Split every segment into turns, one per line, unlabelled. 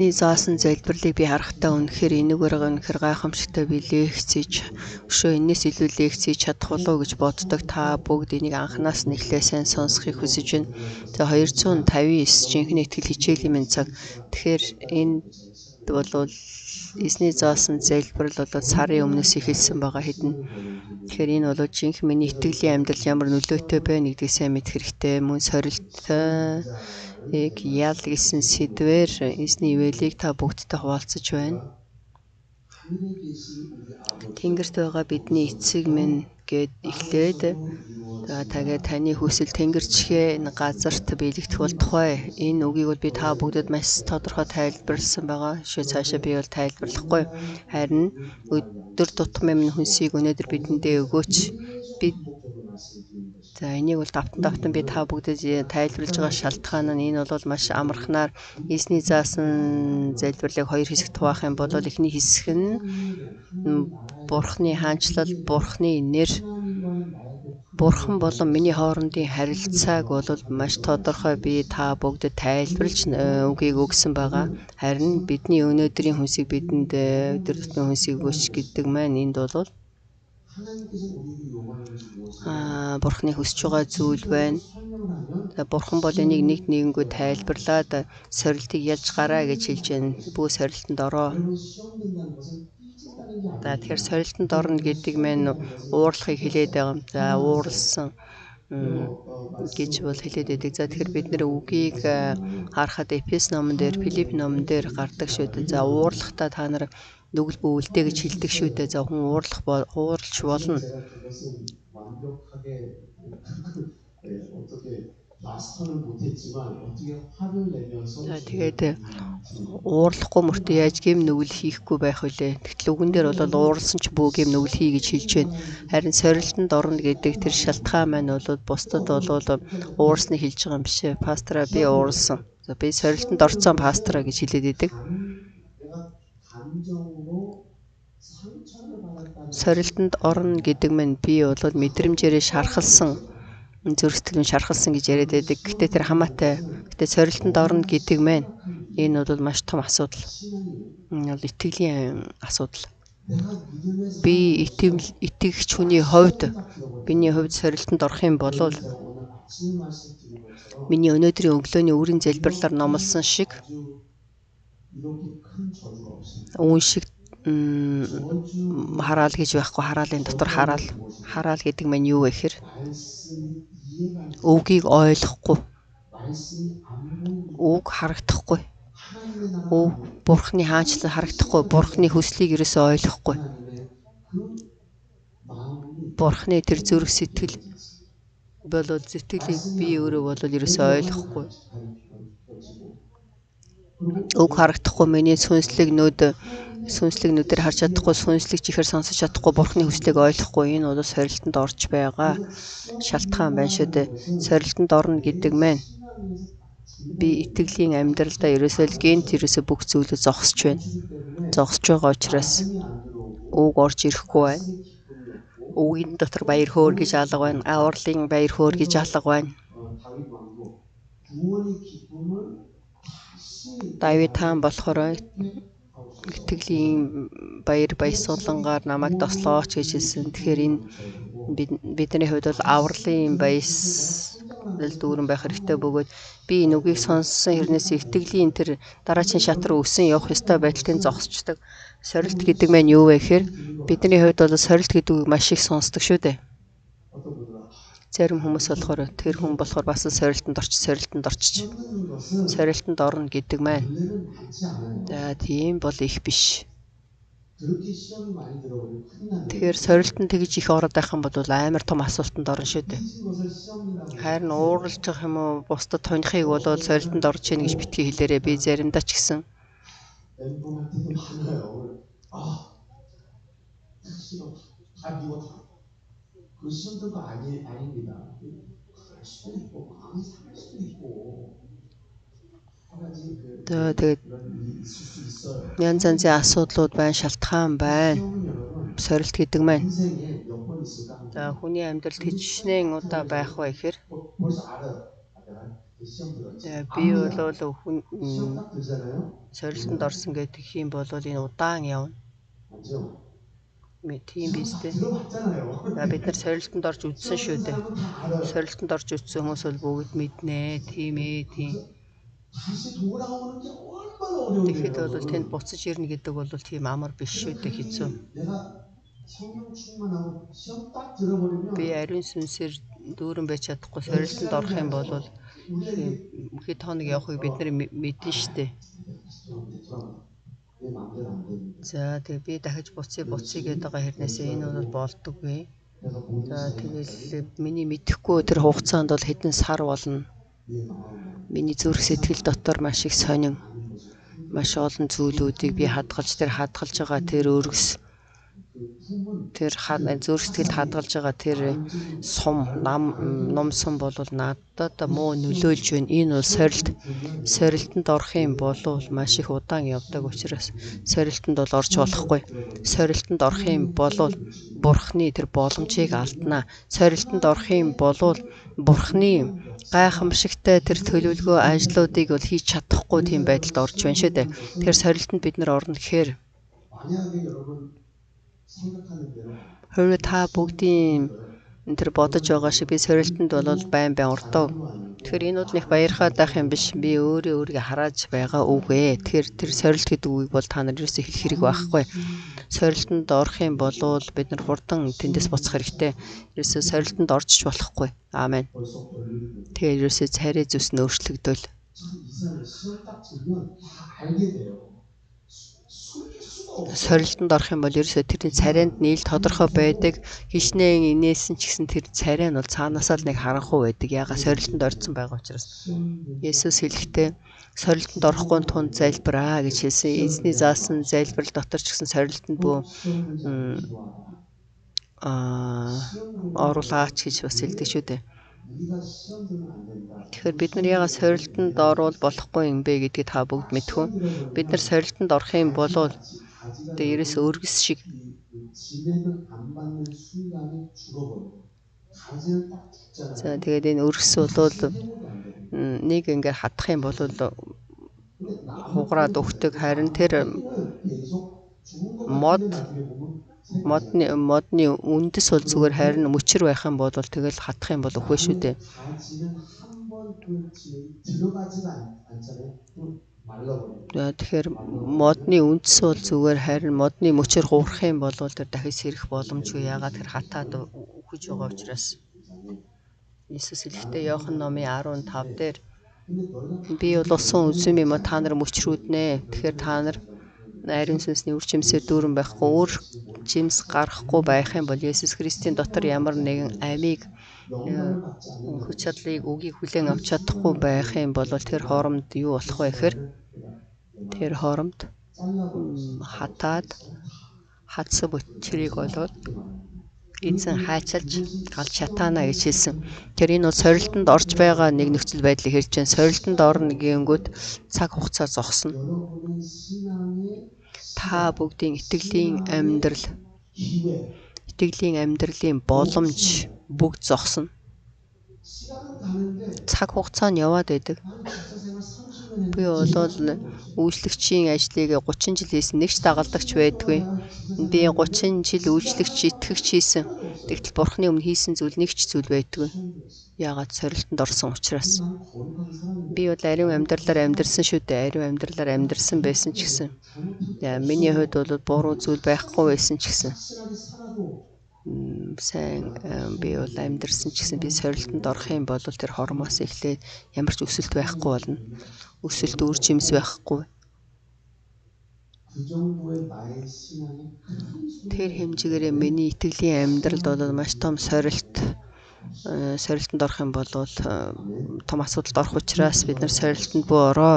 Заасан залбирлыг би харахтаа үнэхээр энэгээр үнэхээр гайхамшигтай би лекцэж өшөө энэс илүү лекцэж чадах болов уу гэж боддог. Та бүгд энийг анханаас нь эхлээ сайн сонсохыг хүсэж байна. За 259 жинхэнэ итгэл хичээлийн минь цаг. Тэгэхээр энд бол эзний заасан залбирал болоод сарын өмнөөс эхэлсэн байгаа хэдэн. Тэгэхээр энэ бол жинхэнэ миний итгэлийн амьдрал ямар нөлөөтэй байна гэдгийг сайн мэдэх хэрэгтэй. Мөн сорилттой ял гэсэн сэдвээр эзний ивэлийг та бүгдтэй хуваалцаж байна. Тэнгэрт байгаа бидний эцэг минь гэд эхлээд тагээд таны хүсэл тэнгэрчхээ энэ газарт биелэгдэх бол тухай. Энэ үгийг бол би та бүгдэд маш тодорхой тайлбарласан байгаа. Шээ цаашаа би бол тайлбарлахгүй. Харин өдөр тутмын минь хүнсийг өнөөдөр бидэндээ өгөөч. За энийг бол давтан би та бүгдэд тайлбарлаж байгаа шалтгаан нь энэ бол маш амархнаар эзний заасан залбирлыг хоёр хэсэгт хуваах юм бол эхний хэсэг нь Бурхны хаанчлал, Бурхны нэр, Бурхан болон миний хоорондын харилцааг бол маш тодорхой би та бүгдэд тайлбарлаж үгийг өгсөн байгаа. Харин бидний өнөөдрийн хүнсийг бидэнд өдөр тутмын хүнсийг өгөөч гэдэг маань энд бол Бурхны хүсэж байгаа зүйл байна. Бурхан бол энийг нэг нэгэнгүй тайлбарлаад сорилтыг ялж гараа гэж хэлж байна. Бүү сорилтонд ороо. За тэгэхээр сорилтонд орно гэдэг маань уурлахыг хэлээд байгаа юм. За ууралсан гэж бол хэлээд байдаг. За тэгэхээр бид нэр үгийг харахад Эфес номон дээр, Филипп номон дээр гардаг шүү дээ. За уурлахдаа та нар нүгэл бүүүлдэ гэж хэлдэг шүү дээ. За хүн ууралж болно. За тэгээд уурлахгүй мөртөө яаж гэм нүгэл хийхгүй байх вүлээ. Тэгтэл үгэн дээр бол ууралсан ч бүү гэм нүгэл хий гэж хэлж байна. Харин сорилтонд орно гэдэг тэр шалтгаан маань бол бусдад бол уурсныг хэлж байгаа юм биш ээ. Пастраа би ууралсан. За би сорилтонд орцсон пастраа гэж хэлээд идэг. Сорилтонд орно гэдэг маань би бол мэдрэмжээрээ шархалсан, зөрсдөлөнд шархалсан гэж яриад байдаг. Гэтэ тэр хамаатай. Гэтэ сорилтонд орно гэдэг маань энэ бол маш том асуудал. Энэ бол итгэлийн асуудал. Би итгэгч хүний хувьд миний хувьд сорилтонд орох юм бол миний өнөөдрийн өглөөний үрийн залбирлаар номлосон шиг үншиг хараал гэж байхгүй, хараалын дотор хараал гэдэг маань юу вэ гэхээр үгийг ойлгохгүй, үг харагдахгүй, Бурхны хаанчлал харагдахгүй, Бурхны хүслийг ерөөсөө ойлгохгүй, Бурхны тэр зүрх сэтгэл болоод сэтгэлийг би өөрөө бол ерөөсөө ойлгохгүй, үг харагдахгүй, миний сүнслэг нүдээр харж чадахгүй, сүнслэг чихээр сонсож чадахгүй, Бурхны хүслийг ойлгохгүй. Энэ бол сорилтонд орж байгаа шалтгаан байна шүү дээ. Сорилтонд орно гэдэг маань би итгэлийн амьдралдаа ерөөсөө бүх зүйлөө зогсож байна. Зогсож байгаа учраас үг орж ирэхгүй байна. Үгийн дотор баяр хөөр гэж алга байна. Авралын баяр хөөр гэж алга байна. Давид хаан болохоор итгэлийн баяр баясгалангаар намайг тослооч гэж хэлсэн. Тэгэхээр энэ бидний хувьд бол авралын баясгал дүүрэн байх хэрэгтэй бөгөөд би энэ үгийг сонссон хэрнээс итгэлийн тэр дараачийн шат руу өсөн явах ёстой байдлыг зогсчдаг. Сорилт гэдэг маань юу вэ гэхээр бидний хувьд бол сорилт гэдэг үг маш их сонсдог шүү дээ. Зарим хүмүүс болохоор тэр хүн болохоор бас сорилтонд орчих. Сорилтонд орно гэдэг маань за тийм бол их биш. Тэгэхээр сорилтонд тэгж их ороод байх юм бол амар том асуултанд орно шүү дээ. Харин ууралж байгаа юм уу бусдад тонихыг бол сорилтонд орж ийн гэж битгий хэлээрээ би заримдаа ч гэсэн тэгээд янз янзын асуудлууд байна, шалтгаан байна. Сорилт гэдэг маань за хүний амьдралд хичнээн удаа байх вэ гэхээр Би бол хүн сорилтонд орсон гэдэг юм бол энэ удаан явна. Тийм биз дээ. За бид нар сорилтонд орж үзсэн шүү дээ. Сорилтонд орж үзсэн хүмүүс бол бүгд мэднэ. Тийм ээ, тийм. Тэгэхэд бол тэнд буцаж ирнэ гэдэг бол тийм амар биш шүү дээ, хэцүү. Би ариун сүнсээр дүүрэн байж чадахгүй сорилтонд орох юм бол хэд хоног явахыг бид нар мэднэ шүү дээ. За тэгээ би дахиж буцъя гэдэг хэрнээсээ энэ бол болдоггүй. За тэгэл миний мэдэхгүй тэр хугацаанд бол хэдэн сар болно. Миний зүрх сэтгэл дотор маш их сонин, маш олон зүйлүүдийг би хадгалж байгаа тэр өргөс, тэр зүрх сэтгэлд хадгалж байгаа тэр сум, ном сум бол надад муу нөлөөлж байна. Энэ бол сорилтонд орох юм бол маш их удаан явдаг учраас сорилтонд бол орж болохгүй. Сорилтонд орох юм бол Бурхны тэр боломжийг алднаа. Сорилтонд орох юм бол Бурхны гайхамшигтай тэр төлөвлөгөө ажлуудыг бол хийж чадахгүй тийм байдалд орж байна шүү дээ. Тэгэхээр сорилтонд бид нар орно гэхээр та бүгдийн тэр бодож байгаа шиг би сорилтонд бол байн ордог. Тэгэхээр энэ бол нэг баярхаад байх юм биш. Би өөрийгөө харааж байгаа үг ээ. Тэгэхээр тэр сорилт гэдэг үгийг бол та нар ерөөсөө хэлэх хэрэг байхгүй. Сорилтонд орох юм бол бид нар хурдан тэндээс буцах хэрэгтэй. Ерөөсөө сорилтонд орж болохгүй. Аамен. Тэгэхээр ерөөсөө царай зүс нь өөрчлөгдөл. Сорилтонд орох юм бол ерөөсөө тэрний царайнд нийл тодорхой байдаг. Хичнээн инээсэн ч гэсэн тэр царай нь бол цаанаасаа л нэг харанхуй байдаг. Яагаад сорилтонд орсон байгаа учраас. Есүс хэлэхдээ сорилтонд орохгүй тунд залбираа гэж хэлсэн. Эзний заасан залбирал дотор ч гэсэн сорилтонд бүү оруулаач гэж бас хэлдэг шүү дээ. Тэгэхээр бид нар яагаад сорилтонд орвол болохгүй юм бэ гэдгийг та бүгд мэдхүү. Бид нар сорилтонд орох юм бол тэгээ ерөөсөө өргөс шиг за тэгээд энэ өргөс бол нэг ингээ хатах юм бол хугараад өгдөг. Харин тэр модны үндэс бол зүгээр харин мөчр байх юм бол тэгэл хатах юм бол үгүй шүү дээ. Тэгэхээр модны үндэс бол зүгээр харин модны мөчр хуурах юм бол тэр дахиж сэрэх боломжгүй. Яагаад тэр хатаад үхэж байгаа учраас. Иесус хэлэхдээ Иохан номын 15 дээр би бол усан үзэм юм та нар мөчрүүднэ. Тэгэхээр та нар ариун сүнсний үр жимсээр дүүрэн байхгүй, үр жимс гарахгүй байх юм бол Есүс Христийн дотор ямар нэгэн амийг хүч чадлыг үгийг хүлээн авч чадахгүй байх юм бол тэр хоромд юу болох вэ гэхээр тэр хоромд хатаад хатсан мөчрийг болоод эзэн хайчилж галж шатаана гэж хэлсэн. Тэр энэ бол сорилтонд орж байгаа нэг нөхцөл байдлыг хэлж байна. Сорилтонд орно гэнгүүт цаг хугацаа зогсно. Та бүгдийн итгэлийн амьдралын боломж бүгд зогсно. Цаг хугацаа нь яваад байдаг. Би бол үйлчлэгчийн ажлыг 30 жил хийсэн, нэг ч дагалдагч байдгүй. Би 30 жил үйлчлэгч итгэгч хийсэн. Тэгтэл Бурхны өмнө хийсэн зүйл нэг ч зүйл байдгүй. Яагаад сорилтонд орсон учраас. Би бол ариун амьдралаар амьдарсан шүү дээ. Ариун амьдралаар амьдарсан байсан ч гэсэн. Миний хувьд бол буруу зүйл байхгүй байсан ч гэсэн. Сайн би бол амьдарсан ч гэсэн би сорилтонд орох юм бол тэр хормоос эхлээд ямар ч өсөлт байхгүй болно. Өсөлт үр жимс байхгүй. Тэр хэмжээгээр миний итгэлийн амьдралд бол маш том сорилтонд орох юм бол том асуудалд орох учраас бид нар сорилтонд бүү ороо.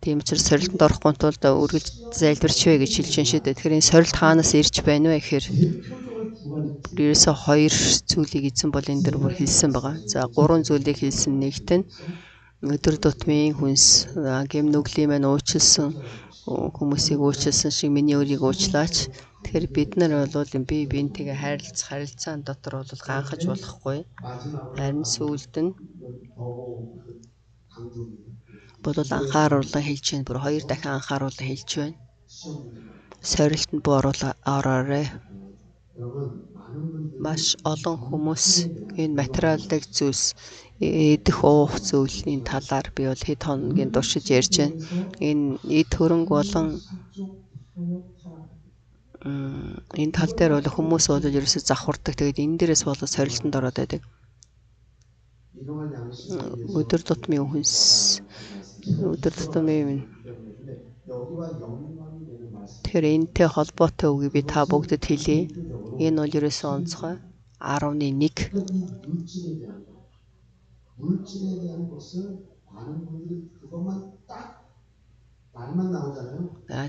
Тийм учраас сорилтонд орохгүй тулд үргэлж залбирчвэ гэж хэлж байна шүү дээ. Тэгэхээр энэ сорилт хаанаас ирж байна вэ гэхээр ерөөсөө хоёр зүйлийг эзэн бол энэ дөр бүр хэлсэн байгаа. За 3 зүйлийг хэлсэн. Нэгт нь өдөр тутмын хүнс гэм нүглийн маань уучлсан хүмүүсийг уучлсан шиг миний өрийг уучлаач. Тэгэхээр бид нар бол бие биентэйгээ харилцаан дотор бол ганхаж болохгүй. Харин сүүлд нь бодол анхааруулan хэлж байна. Бүр 2 дахин анхааруулan хэлж байна. Сорилтонд буу ороорой. Маш олон хүмүүс энэ материалын зүйлс идэх уух зүйлийн талаар би бол хэд хоногийн туршиж ярьж байна. Энэ эд хөрөнгө болон энэ тал дээр бол хүмүүс бол ерөөсөй завхурдаг. Тэгээд энэ дээрээс болоод сорилтонд ороод байдаг. Өдөр тутмын хүнс өдөр тутмын тэр энэтэй холбоотой үгийг би та бүгдэд хэлье. Энэ бол ерөөсөө онцгой 11.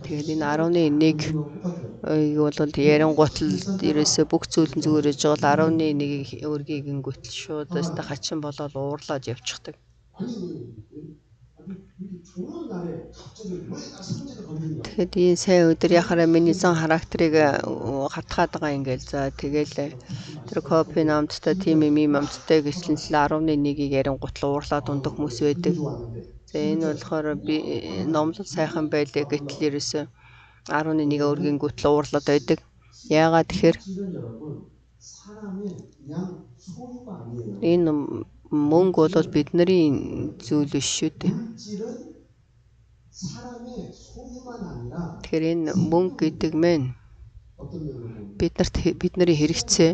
Тэгээд энэ 11-ийг бол ярингуут л ерөөсөө бүх зүйл нь зүгээр ээж байгаа л 11-ийг өргийг ингүүтэл шууд өстө хачин болоод уурлаад явчихдаг. Тэгэхэд энэ сайн өдөр яхаараа миний зан характерыг хатгаад байгаа ингээл. За тэгэл тэр копи намттай тим амттай гэтэл 11-ийг ярингуут л уурлаад ундаг хүмүүс байдаг. За энэ болохоор би номлол сайхан байлээ гэтэл ерөөсөө 11-ийг өргөнгүүт л уурлаад байдаг. Яагаад тэгэхээр энэ мөнгө бол бидний зүйл биш шүү дээ. Тэгэхээр энэ мөнгө гэдэг мэн бидний хэрэгцээ.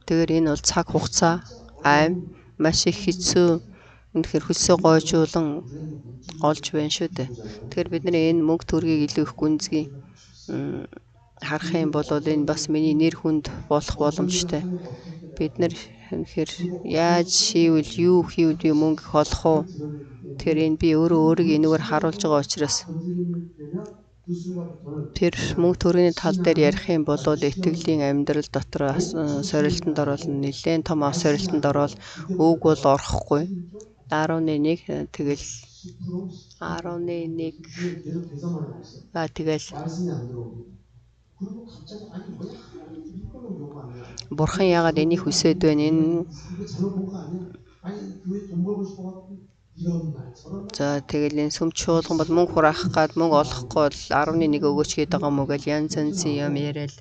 Тэгэхээр энэ бол цаг хугацаа, аймаг маш их хэцүү. Үнэхээр хөлсөө гойжуулан олж байна шүү дээ. Тэгэхээр бидний энэ мөнгө төргийг илүү их гүнзгий харах юм бол энэ бас миний нэр хүнд болох боломжтой. Бид нэр үнэхээр яаж хийвэл юу хийвэл би мөнгө олох уу? Тэгэхээр энэ би өөрийгөө энэгээр харуулж байгаа учраас тэр мөнгө төрийн тал дээр ярих юм бол итгэлийн амьдрал дотор сорилтонд орол нэлээд том сорилтонд орол үг бол орохгүй. 11 тэгэл 11 тэгэл Бурхан яагаад энийг хүсээд байна? Энэ за тэгэл энэ сүмч шуулган бол мөнгө хураах гад мөнгө олохгүй бол 11 өгөөч гээд байгаа мó гэл янз янзын юм яриад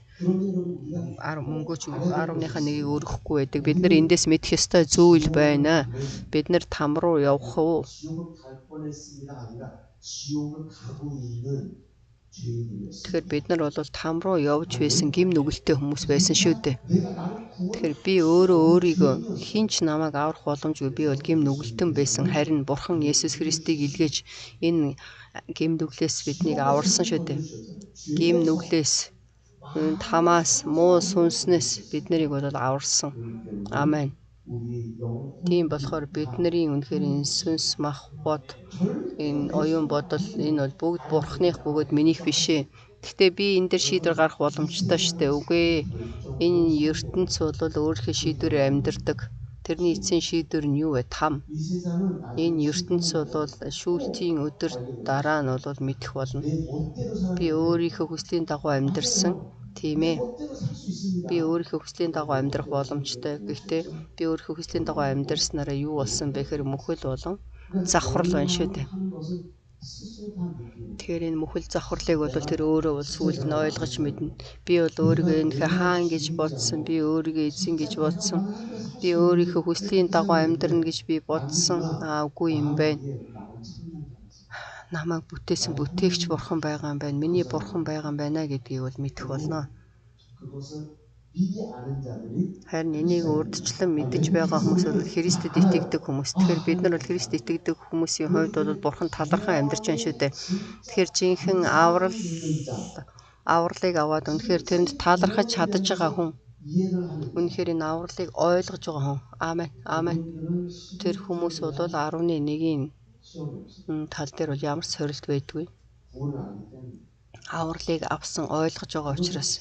мөнгөч 10-ныхаа нэгийг өргөхгүй байдаг. Бид нар эндээс мэдэх ёстой зүйл байна. Бид нар там руу явах уу? Тэгэхээр бид нар бол там руу явж байсан гим нүгэлтэй хүмүүс байсан шүү дээ. Тэгэхээр би өөрийгөө хинч намайг аврах боломжгүй. Би бол гим нүгэлтэн байсан. Харин Бурхан Есүс Христийг илгээж энэ гим нүглээс биднийг аварсан шүү дээ. Гим нүглээс тамаас муу сүнснээс бид нарыг бол аварсан. Амен. Тийм болохоор бидний үнэхээр энэ сүнс мах бод энэ оюун бодол энэ бол бүгд Бурханых бөгөөд минийх биш ээ. Гэхдээ би энэ дээр шийдвэр гаргах боломжтой шүү дээ. Үгүй ээ. Энэ ертөнц бол өөрийнхөө шийдвэрээр амьдардаг. Тэрний эцсийн шийдвэр нь юу вэ? Там. Энэ ертөнц бол шүүлтийн өдөр дараа нь бол мэдэх болно. Би өөрийнхөө хүслийн дагуу амьдарсан. Тийм ээ. Би өөрийнхөө хүслийн дагуу амьдрах боломжтой. Гэхдээ би өөрийнхөө хүслийн дагуу амьдрснараа юу болсон бэ гэхээр мөхөл болон завхрал байна шүү дээ. Тэгэхээр энэ мөхөл завхралыг бол тэр өөрөө бол сүүлд нь ойлгож мэднэ. Би бол өөрийгөө энэхээ хаан гэж бодсон. Би өөрийгөө эзэн гэж бодсон. Би өөрийнхөө хүслийн дагуу амьдрна гэж би бодсон. Үгүй юм байна. Намайг бүтээсэн бүтээгч Бурхан байгаа юм байна. Миний Бурхан байгаа юм байна гэдгийг бол мэдэх болно. Харин энийг урдчлан мэдэж байгаа хүмүүс бол Христэд итгэдэг хүмүүс. Тэгэхээр бид нар бол Христэд итгэдэг хүмүүсийн хувьд бол Бурхан талархан амьдарч байна шүү дээ. Тэгэхээр жинхэнэ авралыг аваад үнэхээр тэрэнд талархаж чадаж байгаа хүн. Үнэхээр энэ авралыг ойлгож байгаа хүн. Амен. Амен. Тэр хүмүүс бол 11-ийн тал дээр бол ямар сорилт байдгүй. Авралыг авсан ойлгож байгаа учраас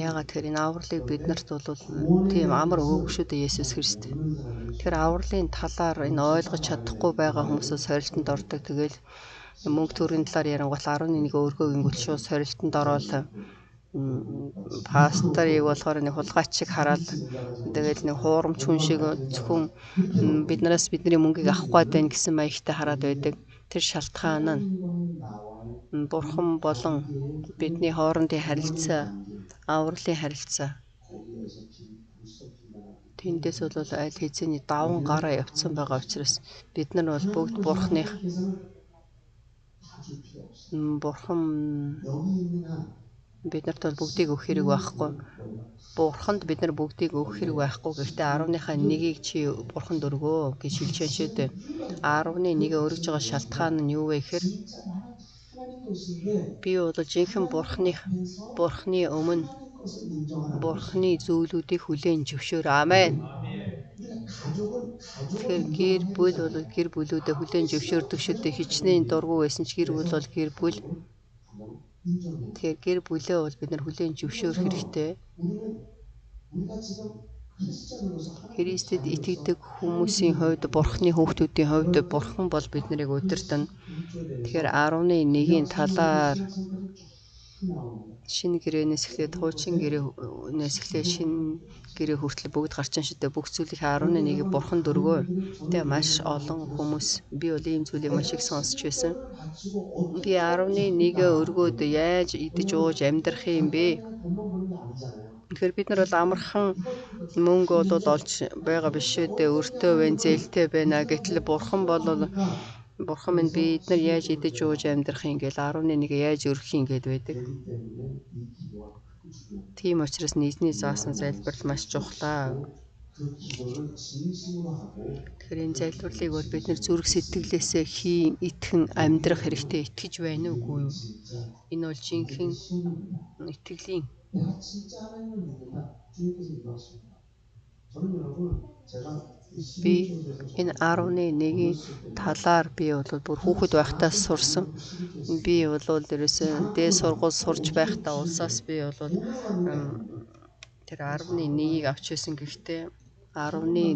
яагаад тэгэхээр энэ авралыг биднэрт бол тийм амар өгөөг шүү дээ Есүс Христ. Тэгэхээр авралын талаар энэ ойлгож чадахгүй байгаа хүмүүсээс сорилтонд ордог. Тэгэл мөнгө төрийн талаар ярангуул 11-ийг өргөөг ингүүл шууд сорилтонд ороод пасторыг болохоор нэг хулгайч шиг хараад тэгэл нэг хуурамч хүн шиг зөвхөн биднээс бидний мөнгийг авах гээд байна гэсэн маягтай хараад байдаг. Тэр шалтгаан нь Бурхан болон бидний хоорондын харилцаа, авралын харилцаа. Тэндээс бол аль хэзээний даван гараа явцсан байгаа учраас бид нар бол бүгд Бурхан биднэрт бол бүгдийг өгөх хэрэг байхгүй. Бурханд бид нар бүгдийг өгөх хэрэг байхгүй. Гэхдээ 10-ынхаа 1-ийг чи Бурханд өргөө гэж хэлж байна шүү дээ. 10-ны 1-ээ өргөж байгаа шалтгаан нь юу вэ гэхээр би бол жинхэнэ Бурханы өмнө Бурханы зүйлүүдийг хүлээн зөвшөөр. Амен. Тэгэхээр гэр бүл бол гэр бүлүүдээ хүлээн зөвшөөрдөг шүү дээ. Хичнээн дургүй байсан ч гэр бүл бол гэр бүл. Тэгэхээр гэр бүлээ бол бид нар хүлээн зөвшөөрөх хэрэгтэй. Христэд итгэдэг хүмүүсийн хувьд, Бурханы хүүхдүүдийн хувьд Бурхан бол бид нарыг удирдана. Тэгэхээр 10-ны 1-ийн талаар шинэ гэрээнээс эхлээд хуучин гэрээнээс эхлээд шинэ гэрээ хүртэл бүгд гарч ин шүү дээ. Бүх зүйлийг 10-ны 1-ийг Бурханд өргөө. Тэгээ маш олон хүмүүс би бол ийм зүйлийг маш их сонсч байсан. Би 10-ны 1-ээ өргөөд яаж идэж ууж амьдрах юм бэ? Тэгэхээр бид нар бол амархан мөнгө бол олж байгаа биш шүү дээ. Өртөө байна, зээлтэй байна. Гэтэл Бурхан минь бид нар яаж идэж ууж амьдрах юм гээл 10-ны 1-ийг яаж өргөх юм гээд байдаг. Тийм учраас нийтний заасан залбирал маш чухлаа. Тэгэхээр энэ залбирлыг бол бид нар зүрх сэтгэлээсээ итгэн амьдрах хэрэгтэй. Итгэж байна уугүй юу? Энэ бол жинхэнэ итгэлийн би энэ 10-ны 1-ийн талаар би бол бүр хүүхэд байхдаа сурсан. Би бол ерөөсөө дээд сургууль сурж байхдаа улсаас би бол тэр 10-ны 1-ийг авч байсан. Гэхдээ 10-ны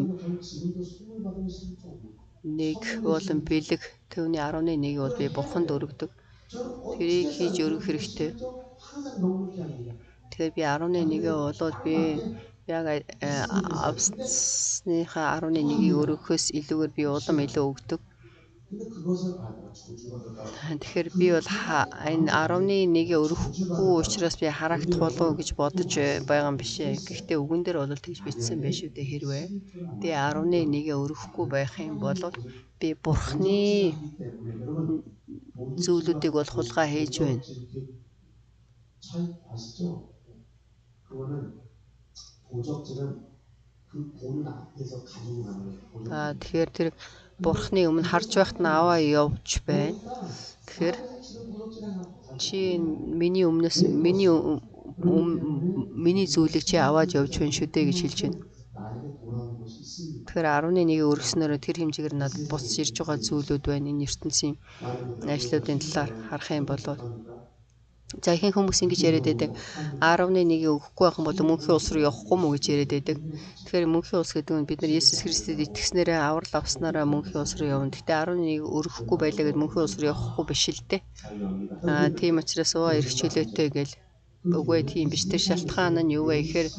1 болон бэлэг төвний 10-ны 1-ийг бол би Бурханд өргөдөг. Тэрийг хийж өргөх хэрэгтэй. Тэгэхээр би 10-ны 1-ээ болоод би яг авсныхаа 10-ны 1-ийг өргөхөөс илүүгээр би улам илүү өгдөг. Тэгэхээр би бол энэ 10-ны 1-ээ өргөхгүй учраас би харагт болов гэж бодож байгаа юм биш ээ. Гэхдээ үгэн дээр бол тэгж бичсэн байх шүү дээ. Хэрвээ би 10-ны 1-ээ өргөхгүй байх юм бол би Бурханы зүйлүүдийг бол хулгай хийж байна. Тэгэхээр тэр Бурханы өмнө харж байхад нь аваа явж байна. Тэгэхээр чи миний зүйлийг чи аваад явж байна шүү дээ гэж хэлж байна. Тэгэхээр 10-ны 1-ийг өргөснөөр тэр хэмжээгээр надад буцаж ирж байгаа зүйлүүд байна. Энэ ертөнцийн ажлуудын талаар харах юм бол за ихэнх хүмүүс ингэж яриад байдаг. 10-ны 1-ийг өгөхгүй байх юм бол мөнхийн улс руу явахгүй мүү гэж яриад байдаг. Тэгэхээр мөнхийн улс гэдэг нь бид нар Есүс Христэд итгэснээрээ аврал авснараа мөнхийн улс руу явна. Гэхдээ 10-ны 1-ийг өргөхгүй байлаа гэд мөнхийн улс руу явахгүй биш л дээ. Тийм учраас эрх чөлөөтэй гэл үгүй тийм биш. Тэр шалтгаан нь юу вэ гэхээр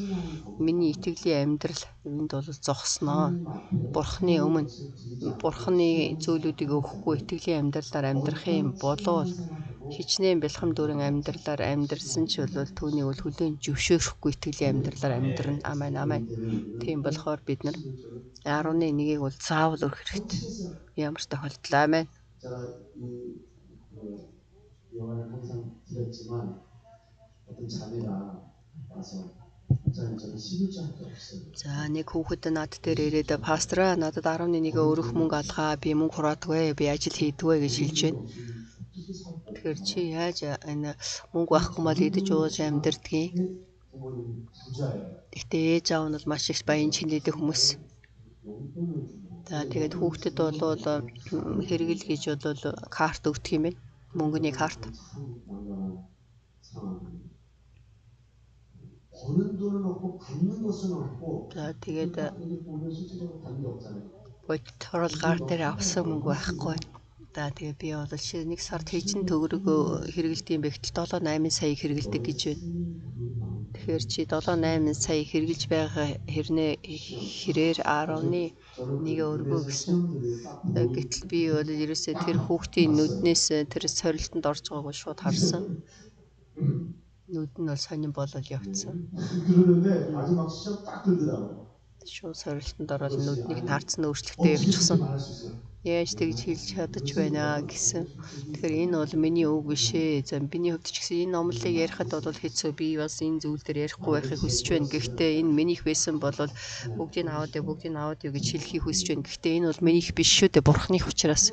миний итгэлийн амьдрал энд бол зогсноо. Бурханы өмнө Бурханы зүйлүүдийг өгөхгүй итгэлийн амьдралаар амьдрах юм болов хичнээн бэлхэм дүүрэн амьдралаар амьдрсан ч бол түүнийг бол хүлээн зөвшөөрөхгүй итгэлийн амьдралаар амьдрна. Амен, амен. Тийм болохоор бид нар 10-ны 1-ийг бол заавал өргөх хэрэгтэй. Ямар ч тохиолдолд амен. За нэг хүүхэд над дээр ирээд пастраа надад 10-ны 1-ээ өргөх мөнгө алгаа. Би мөнгө хураадгүй. Би ажил хийдгүй гэж хэлж байна. Тэгэхээр чи яаж энэ мөнгө байхгүй мал идэж ууж амьдрдгийг? Гэхдээ ээж аав нь бол маш их баян чинлэдэг хүмүүс. За тэгээд хүүхдэд бол хэрэгэл гэж бол карт өгдөг юм байна. Мөнгөний карт. За тэгээд бодитор гар дээр авсан мөнгө байхгүй. За тэгээ би бол чи нэг сард хэдэн төгрөг хэрэгэлдэм бэ гэтэл 7-8 сая хэрэгэлдэг гэж байна. Тэгэхээр чи 7-8 сая хэрэгжилж байгаа хэрээр 10.1 өргөө гэсэн. Гэтэл би бол ерөөсөө тэр хүүхдийн нүднээс тэр сорилтонд орж байгааг шууд харсан. Нүд нь бол сонирн болол явцсан. Шууд сорилтонд ороод нүднийг харцсан өөрчлөлтөө явчихсан. Яаж тэгж хэлж чадаж байна гэсэн. Тэгэхээр энэ бол миний үг биш ээ. За миний хувьд ч гэсэн энэ номлыг ярихад бол хэцүү. Би бас энэ зүйл дээр ярихгүй байхыг хүсэж байна. Гэхдээ энэ минийх байсан бол бүгдийг аваад юу гэж хэлхийг хүсэж байна. Гэхдээ энэ бол минийх биш шүү дээ. Бурхных учраас.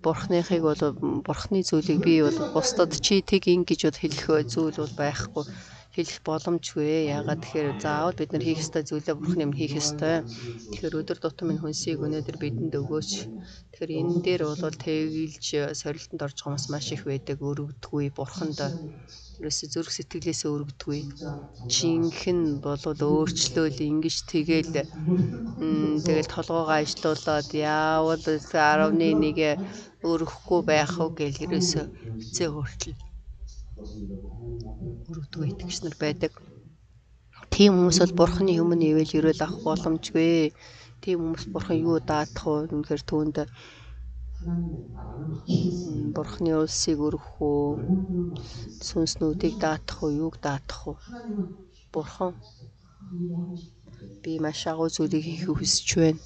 Бурхныхыг бол бурхны зүйлийг би бол бусдад чи тэг ингэж бол хэлэх зүйл бол байхгүй. Хэлэх боломжгүй. Яагаад тэгэхээр заавал бид нар хийх ёстой зүйлээ бурхны өмнө хийх ёстой. Тэгэхээр өдөр тутам энэ хүнсийг өнөөдөр бидэнд өгөөч. Тэгэхээр энэ дээр бол тэгэлж сорилтонд орж байгаа хүмүүс маш их байдаг. Өргөдөггүй бурханд ерөөсө зүрх сэтгэлээсээ өргөдөггүй. Жинхэнэ бол өөрчлөөл ингэж тэгэл толгоогоо ажилуулад яавал 11 өрөхгүй байх уу гэл ерөөсө эцээ хүртэл өргөдөггүй итгэгч нар байдаг. Тийм хүмүүс бол бурхны өмнө ивэл ерөөл авах боломжгүй. Тийм хүмүүс бурхан юу даадах вэ? Үнэхээр түүнд бурхны улсыг өргөх үү? Сүнснүүдийг даадах уу? Юуг даадах уу? Бурхан би маш агуу зүйлийг хийхийг хүсэж байна.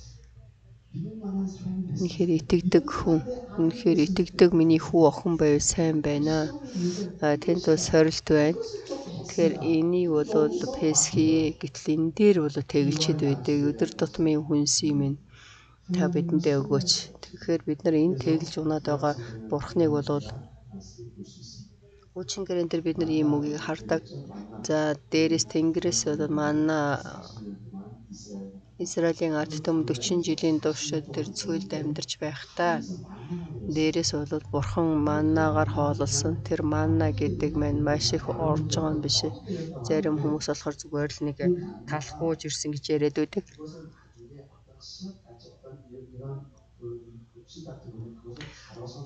Үнэхээр итгэдэг хүн. Үнэхээр итгэдэг миний хүү охин байв сайн байна. Тэнд бол сорилт байна. Тэгэхээр энийг бол песхий гэтэл энэ дээр бол тэгэлчэд байдаг. Өдөр тутмын хүнсий минь та бидэндээ өгөөч. Тэгэхээр бид нар энэ тэгэлж унаад байгаа бурхныг бол Үчин гэрэн дээр бид нар ийм үгийг хардаг. За дээрээс тэнгэрээс манна Израилийн ард түмэн 40 жилийн туршид тэр цүйлд амьдарч байхдаа дээрээс бол бурхан маннагаар хоололсон. Тэр манна гэдэг маань маш их орж байгаа юм биш. Зарим хүмүүс болохоор зүгээр л нэг талхууж ирсэн гэж яриад байдаг.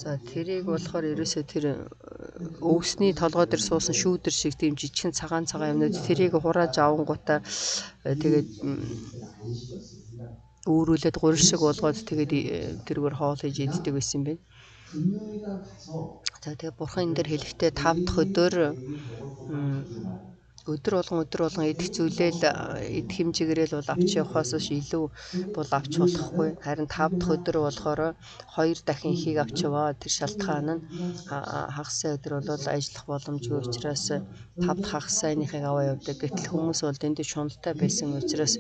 За тэрийг болохоор ерөөсөө тэр өвсний толгой дээр суусан шүүдэр шиг тийм жижигхэн цагаан юмнууд тэрийг хурааж авангуудаа тэгээд өөрүүлээд гурил шиг болгоод тэгээд тэргээр хоол хийж иддэг байсан юм байна. За тэгээд бурхан энэ дээр хэлэхдээ 5 дахь өдөр болгон идэх зүйлээл идэх хэмжээгээрэл бол авч явахаас илүү бол авч болохгүй. Харин 5 дахь өдөр болохоор 2 дахин ихийг авч яваа. Тэр шалтгаан нь хагас өдөр бол ажиллах боломжгүй учраас 5 дахь хагас сайныхыг аваа явдаг. Гэтэл хүмүүс бол дэндээ шуналтай байсан учраас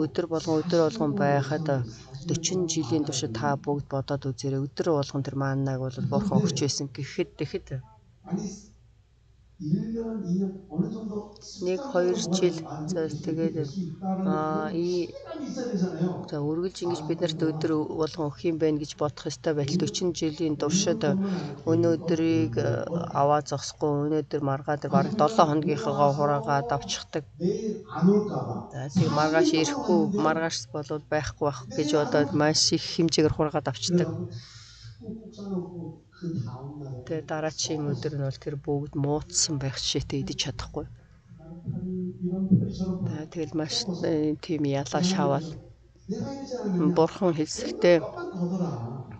өдөр болгон байхад 40 жилийн туршид та бүгд бодоод үзээрэй. Өдөр болгон тэр маннаг бол бурхан өгч байсан. Тэгэхэд 1-2 жил тэгээд за үргэлж ингэж биднэрт өдөр болгон өгөх юм байна гэж бодох ёстой байтал 40 жилийн туршид өнөөдрийг аваа зогсохгүй өнөөдөр маргаа дээр бараг 7 хоногийнхоо хураагаад авчихдаг. За тийм маргааш ирэхгүй маргааш болоод байхгүй гэж бодоод маш их хэмжээгээр хураагаад авчдаг. Тэгээ дараачийн өдөр нь бол тэр бүгд муудсан байх жишээтэй идэж чадахгүй. Тэгэл маш тийм ялаа шаваад бурхан хэлсэхдээ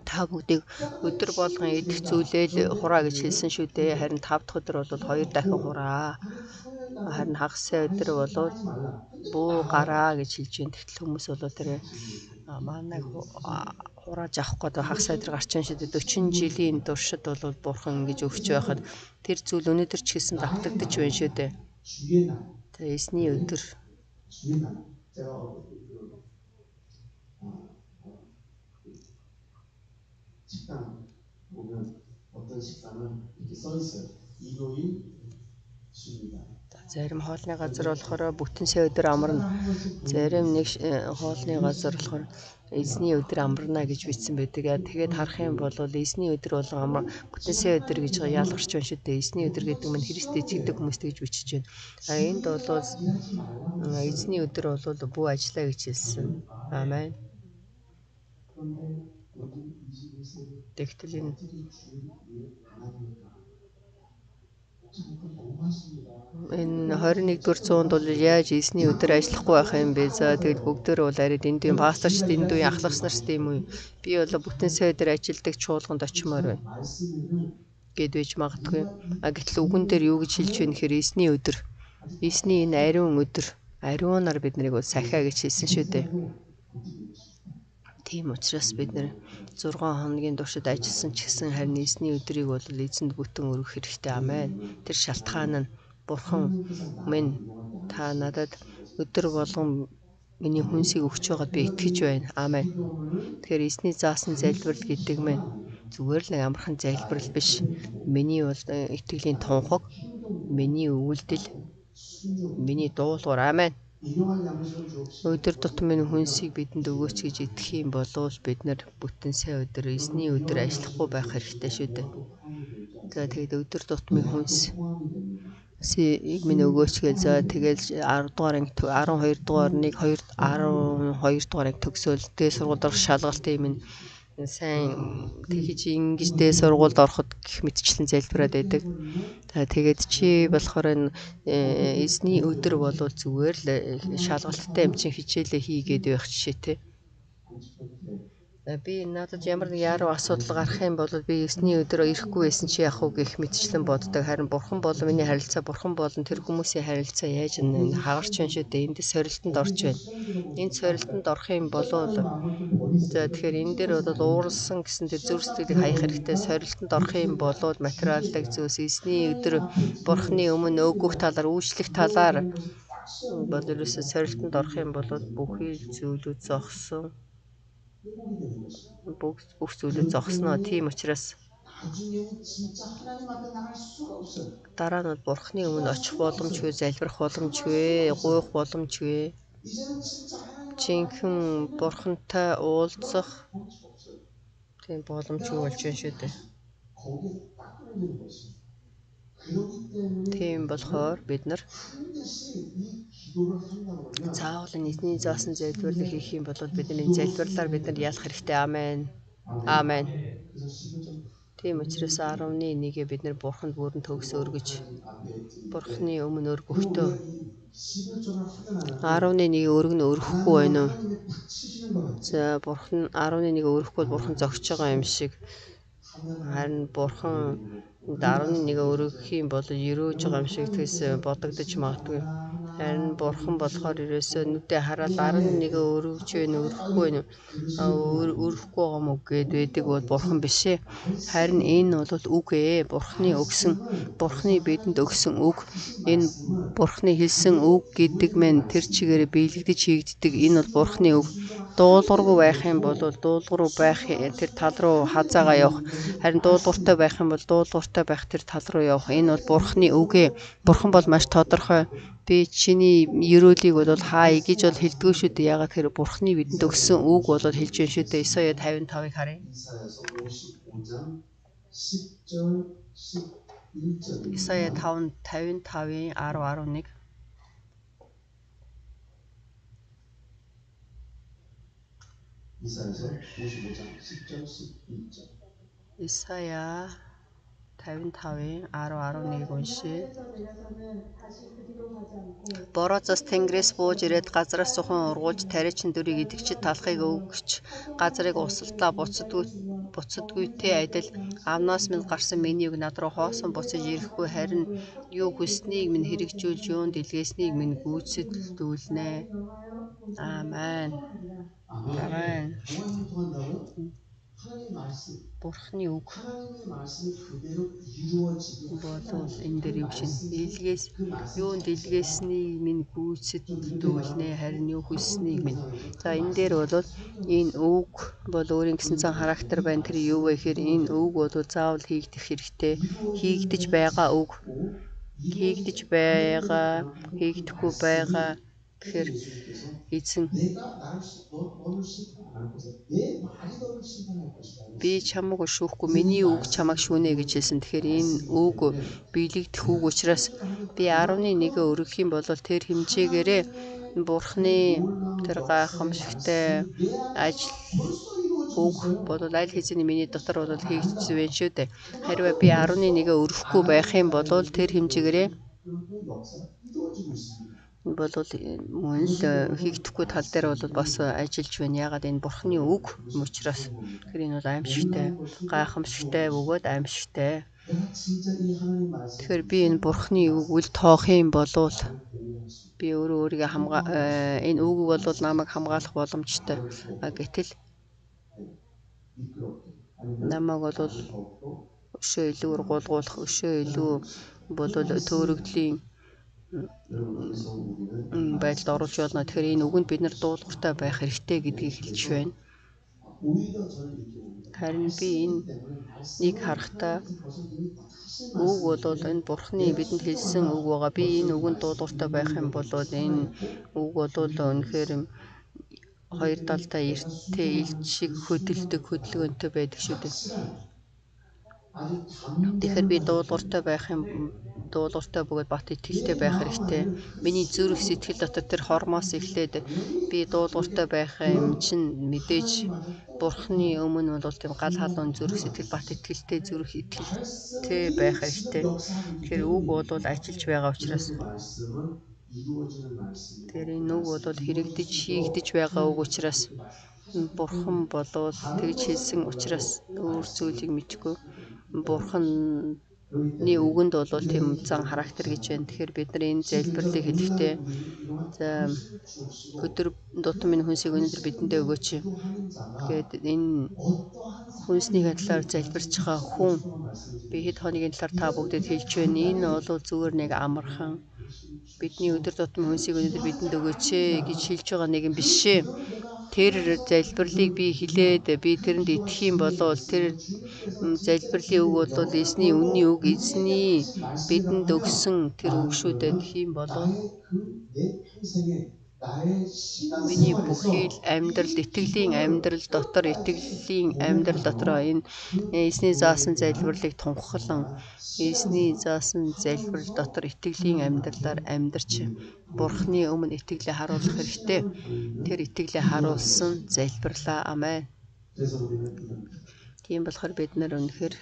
та бүгдийг өдөр болгон идэх зүйлээл хураа гэж хэлсэн шүү дээ. Харин 5 дахь өдөр бол 2 дахин хураа. Харин хагас өдөр бол буу гараа гэж хэлж байна. Тэгтэл хүмүүс бол тэр манайг хурааж авах гэдэг хагас өдөр гарч байгаа шүү дээ. 40 жилийн туршид бол бурхан ингэж өгч байхад тэр зүйл өнөөдөр ч гэсэн давтагдаж байна шүү дээ. Тэгээ эсний өдөр зарим хоолны газар болохоор бүтэн сая өдөр амарна. Зарим нэг хоолны газар болохоор эзний өдөр амарна гэж бичсэн байдаг. Тэгээд харах юм бол эзний өдөр болон бүтэн сая өдөр гэж ялгарч байна шүү дээ. Эзний өдөр гэдэг нь Христэд итгэдэг хүмүүст гэж бичиж байна. Энд бол эзний өдөр бол бүх ажиллаа гэж хэлсэн. Амен. Тэгтэл энэ 21-р зуунд бол яаж эзний өдөр ажиллахгүй байх юм бэ? За тэгэл бүгдээр бол арид эндийн пасторч эндийн ахлагч нарт тийм үү? Би бол бүтэн сая өдөр ажилдаг чуулганд очимоор байна гэд байж магадгүй. Гэтэл үгэн дээр юу гэж хэлж байна гэхээр эзний өдөр. Эзний энэ ариун өдөр. Ариунаар бид нарыг сахиа гэж хэлсэн шүү дээ. Тийм учраас бид нэр 6 хоногийн туршид ажилласан ч гэсэн харин эзний өдрийг бол эзэнд бүтэн өргөх хэрэгтэй. Амен. Тэр шалтгаан нь Бурхан минь та надад өдөр болгон миний хүнсийг өгч байгаад би итгэж байна. Амен. Тэгэхээр эзний заасан залбирал гэдэг мэн зүгээр л нэг амархан залбирал биш. Миний бол итгэлийн тунхаг, миний үйлдэл, миний дуулуур. Амен. Өдөр тутмын хүнсийг бидэнд өгөөч гэж итгэх юм бол бид нар бүтэн сая өдөр эзний өдөр ажиллахгүй байх хэрэгтэй шүү дээ. За тэгээд өдөр тутмын хүнсийг минь өгөөч гэж за тэгээд 10 дугаар анги 12 дугаар 1 2 12 дугаар анги төгсөөл дээд сургууль дор шалгалтын минь сайн тэгж ингэж дээд сургуульд ороход гэх мэтчлэн залбираад байдаг. За тэгээд чи болохоор эзний өдөр болвол зүгээр л шалгалттай юм чинь хичээлээ хийгээд байх жишээтэй. Би надад ямар нэг яруу асуудал гарах юм бол би эзний өдөр ирэхгүй байсан чи яах вэ гэх мэтчлэн боддог. Харин Бурхан бол миний харилцаа, Бурхан болон тэр хүмүүсийн харилцаа яаж хагарч байна шүү дээ. Энд сорилтонд орж байна. Энд сорилтонд орох юм бол за тэгэхээр энэ дээр бол ууралсан гэсэн тэр зүрх сэтгэлийг хаях хэрэгтэй. Сорилтонд орох юм бол материаллык зүйлс эзний өдөр Бурханы өмнө өөгөх талаар, үйлчлэх талаар бол ерөөсөө сорилтонд орох юм бол бүхий зүйлүүд зогссон. Бүх зүйлүүд зогсноо. Тийм учраас дараа нь Бурханы өмнө очих боломжгүй, залбирах боломжгүй, гуйх боломжгүй. Жинхэнэ Бурхантай уулзах тийм боломжгүй болж байна шүү дээ. Тийм болохоор бид нар заавал эзний заасан залбирлыг хийх юм бол бидний залбирлаар бид нар ялах хэрэгтэй. Амен. Амен. Тийм учраас 11-ийг бид нар Бурханд бүрэн төгс өргөж Бурханы өмнө өргөхдөө 11-ийг өргөхгүй байна уу? За Бурхан 11-ийг өргөхгүй бол Бурхан зогсож байгаа юм шиг. Харин Бурхан 11-ийг өргөх юм бол ерөөж байгаа юм шиг тэгс бодогдож магадгүй. Харин Бурхан болохоор ерөөсөө нүдээ хараад 11-ийг өргөж байна, өргөхгүй байна. Өргөхгүй байгаа мó гэд байдаг бол Бурхан биш ээ. Харин энэ бол үг ээ. Бурханы өгсөн, Бурханы бидэнд өгсөн үг. Энэ Бурханы хэлсэн үг гэдэг мэн тэр чигээр биелэгдэж хийгддэг. Энэ бол Бурханы үг. Дуулуургүй байх юм бол дуулуургүй байх тэр тал руу хазаагаа явах. Харин дуулууртай байх юм бол дуулууртай байх тэр тал руу явах. Энэ бол Бурханы үг ээ. Бурхан бол маш тодорхой. Би чиний ерөөлийг бол хаа гэж бол хэлдэггүй шүү дээ. Ягаад гэхээр Бурханы бидэнд өгсөн үг бол хэлж байна шүү дээ. Исая 55-ыг харъя. Исая 55-ын 10-11. Исая 55-ын 10-11-ийг уншъя. Борооцоос тэнгэрээс бууж ирээд газраас зөвхөн ургуулж тариачин дүрийг идэвчид талхыг өгч газрыг усалтлаа буцадгүйтэй адил амнаас минь гарсан миний үг над руу хоосон буцаж ирэхгүй харин юу хүснийг минь хэрэгжүүлж юунд илгээснийг минь гүйцэтгүүлнэ. Амен. Амен. Бурханы үг болов энэ дээр юу шин илгээс юунд илгээснийг минь гүйцэтгүүлнэ харин юу хүсснийг минь. За энэ дээр бол энэ үг бол өөрийн гэсэн цан характер байна. Тэр юу вэ гэхээр энэ үг бол заавал хийгдэх хэрэгтэй. Хийгдэж байгаа үг. Хийгдэж байгаа, хийгдэхгүй байгаа гэхээр эзэн би чамайг шүүхгүй миний үг чамайг шүүнэ гэж хэлсэн. Тэгэхээр энэ үг биелэгдэх үг учраас би 11-ийг өргөх юм бол тэр хэмжээгээрээ Бурханы тэр гайхамшигтай ажил үг бол аль хэзээний миний дотор бол хийгдсэн шүү дээ. Хэрвээ би 11-ээ өрөхгүй байх юм бол тэр хэмжээгээрээ бол мөн л хийгдэхгүй тал дээр бол бас ажиллаж байна. Ягаад энэ бурхны үг учраас тэр энэ бол аимшигтай, гайхамшигтай бөгөөд аимшигтай. Тэгэхээр би энэ бурхны үг үл тоох юм болвол би өөрийгөө энэ үг бол намайг хамгаалах боломжтой. Гэтэл намайг бол өшөө илүүр гулгуулах, өшөө илүү бол төөрөгдлийн байдалд оруулж болно. Тэгэхээр энэ үгэнд бид нар дуулууртай байх хэрэгтэй гэдгийг хэлж байна. Харин би энийг харахтаа үг бол энэ бурхны бидэнд хэлсэн үг байгаа. Би энэ үгэнд дуулууртай байх юм бол энэ үг бол үнэхээр хоёр талтай эрттэй илт шиг хөдөлдөг, хөдөлгөөнтэй байдаг шүү дээ. Тэгэхээр би дуулууртай бөгөөд бат итгэлтэй байх хэрэгтэй. Миний зүрх сэтгэл дотор тэр хормоос эхлээд би дуулууртай байх юм чинь мэдээж бурхны өмнө бол тийм гал халуун зүрх сэтгэл бат итгэлтэй зүрх итгэлтэй байх хэрэгтэй. Тэгэхээр үг бол ажиллаж байгаа учраас тэр энэ үг бол хэрэгдэж хийгдэж байгаа үг учраас бурхан болоод тэгж хэлсэн учраас өөр зүйлийг мэдгүй. Бурханы үгэнд бол тийм зан характер гэж байна. Тэгэхээр бид нар энэ залбирлыг хэлэхдээ за өдөр тутам минь хүнсийг өнөөдөр бидэндээ өгөөч. Тэгээд энэ хүнсний талаар залбирч байгаа хүн би хэд хоногийн талаар та бүгдэд хэлж байна. Энэ бол зүгээр нэг амархан бидний өдөр тутам хүнсийг өнөөдөр бидэнд өгөөч гэж хэлж байгаа нэг юм биш ээ. Тэр залбирлыг би хэлээд би тэрэнд итгэх юм бол тэр залбирлын үг бол эзний үнний үг, эзний бидэнд өгсөн тэр үг шүү дээ. Тийм болоод миний бүхий л итгэлийн амьдрал дотор энэ эзний заасан залбирлыг тунхаглан эзний заасан залбирал дотор итгэлийн амьдралаар амьдарч бурхны өмнө итгэлээ харуулах хэрэгтэй. Тэр итгэлээ харуулсан залбирлаа. Амен. Тийм болохоор бид нар үнэхээр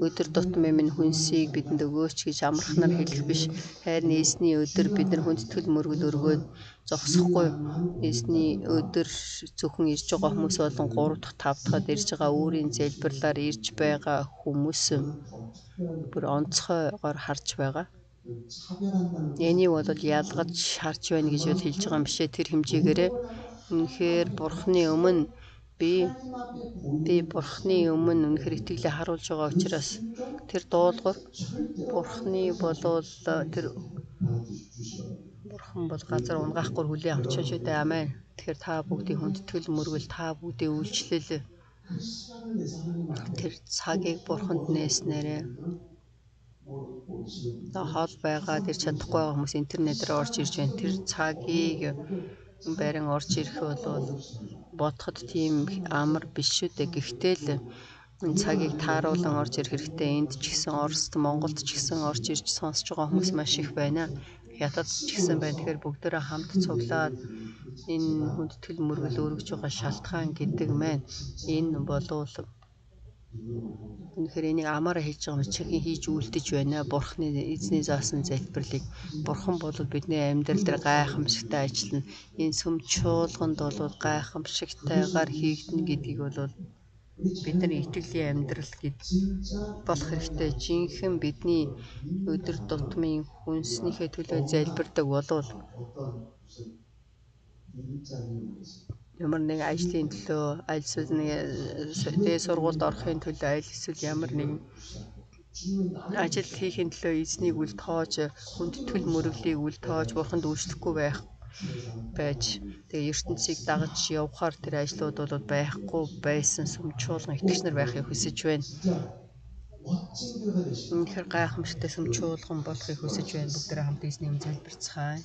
өдөр тутам минь хүнсийг бидэнд өгөөч гэж амархнаар хэлэх биш. Харин эзний өдөр бид нар хүндэтгэл мөргөл өргөөд зогсохгүй. Эзний өдөр зөвхөн ирж байгаа хүмүүс болон 3 дахь 5 дахад ирж байгаа өөрийн залбирлаар ирж байгаа хүмүүс бүр онцгойгоор харж байгаа. Энийг бол ялгаж харж байна гэж хэлж байгаа юм бишээ. Тэр хэмжээгээрээ үнэхээр бурхны өмнө би бурхны өмнө үнэхээр итгэлээ харуулж байгаа учраас тэр дуулуур бурхны болоод тэр бурхан бол газар унгаахгүй хүлээн авч байгаа шүү дээ. Амен. Тэгэхээр та бүгдийн хүндэтгэл мөргөл, та бүгдийн үйлчлэл тэр цагийг бурханд нээснээрээ хол байгаа тэр чадахгүй байгаа хүмүүс интернетээр орж ирж байна. Тэр цагийг барин орж ирэх бол бодоход тийм амар биш шүү дээ. Гэхдээ л энэ цагийг тааруулан орж ирэх хэрэгтэй. Энд ч гэсэн Оросд, Монголд ч гэсэн орж ирж сонсож байгаа хүмүүс маш их байна. Хятад ч гэсэн байна. Тэгэхээр бүгдээрээ хамт цуглаад энэ хүндэтгэл мөргөл өргөж байгаа шалтгаан гэдэг маань энэ болов үнэхээр энийг амаараа хийж байгаа юм чинь хийж үлдэж байна. Бурхны эзний заасан залбирлыг бурхан бол бидний амьдрал дээр гайхамшигтай ажиллана. Энэ сүм чуулганд бол гайхамшигтайгаар хийгдэнэ гэдгийг бол бидний итгэлийн амьдрал гэж болох хэрэгтэй. Жинхэнэ бидний өдөр тутмын хүнснийхээ төлөө залбирдаг болвол ямар нэг ажлын төлөө, аль эсвэл нэг сургуульд орохын төлөө, аль эсвэл ямар нэгэн ажил хийхин төлөө эзнийг үл тоож, хүндэтгэл мөрөглийг үл тоож, бурханд үйлчлэхгүй байж тэгээ ертөнцийг дагаж явхаар тэр ажлууд бол байхгүй байсан сүм чуулган итгэгч нар байхыг хүсэж байна. Үнэхээр гайхамшигтай сүм чуулган болохыг хүсэж байна. Бүгдээрээ хамт эзний өмнө залбирцгаая.